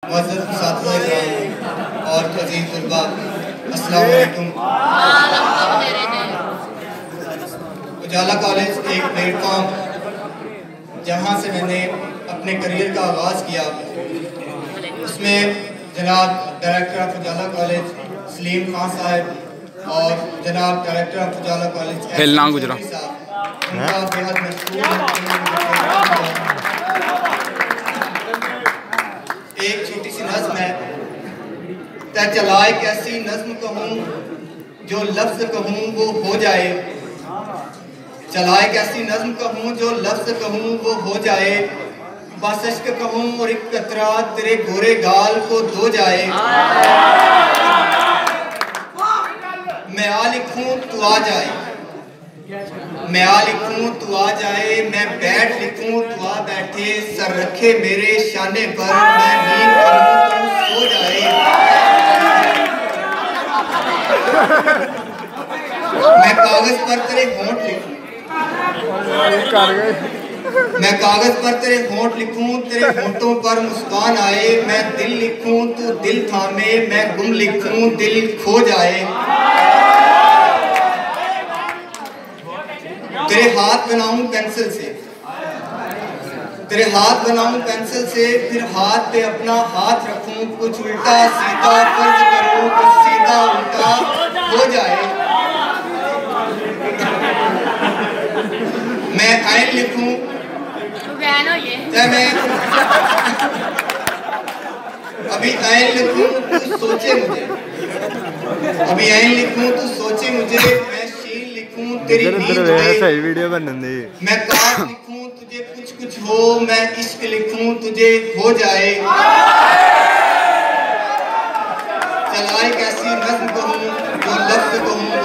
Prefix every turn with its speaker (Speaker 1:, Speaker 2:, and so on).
Speaker 1: मुअज़्ज़ज़ साथिज़ और अज़ीज़ तलबा, अस्सलामु अलैकुम। उजाला कॉलेज एक प्लेटफॉर्म जहाँ से मैंने अपने करियर का आगाज़ किया, उसमें जनाब director of Ujala college Salim Khan साहब और जनाब डायरेक्टर ऑफ उजाला कॉलेज
Speaker 2: हिलना गुजरा
Speaker 1: उनका बेहद मशहूर। एक छोटी सी नज़्म है, तै चलाए कैसी नज़्म कहूँ जो लफ्ज़ कहूँ वो हो जाए, चलाए कैसी नज़्म कहूँ जो लफ्ज़ कहूँ वो हो जाए, बस इश्क कहूँ और एक कतरा तेरे गोरे गाल को धो जाए। मैं आ लिखूं तू आ जाए, मैं आ लिखूं तू आ जाए, मैं बैठ लिखूं तू आ बैठे, सर रखे मेरे शाने पर, मैं नींद कहूं तू सो जाए। मैं कागज पर तेरे होंठ लिखूं, मैं कागज पर तेरे होंठ लिखूं, तेरे होंठों पर मुस्कान आए, मैं दिल लिखूं तू दिल थामे, मैं गुम लिखूं दिल खो जाए। तेरे हाथ बनाऊं पेंसिल से, तेरे हाथ बनाऊं पेंसिल से, फिर हाथ पे अपना हाथ रखूं, कुछ उल्टा सीधा फर्ज करूं, कुछ सीधा उल्टा हो जाए। मैं आइन लिखूं, मैं अभी आइन लिखूं तू सोचे मुझे, अभी आइन लिखूं तू सोचे मुझे, मैं शीन लिखूं तेरी नींद
Speaker 2: सही वीडियो बनने,
Speaker 1: मैं काश लिखूं तुझे कुछ कुछ हो, मैं इश्क लिखूं तुझे हो जाए। चलाए कैसी नज़्म कहूं जो लफ्ज़ कहूं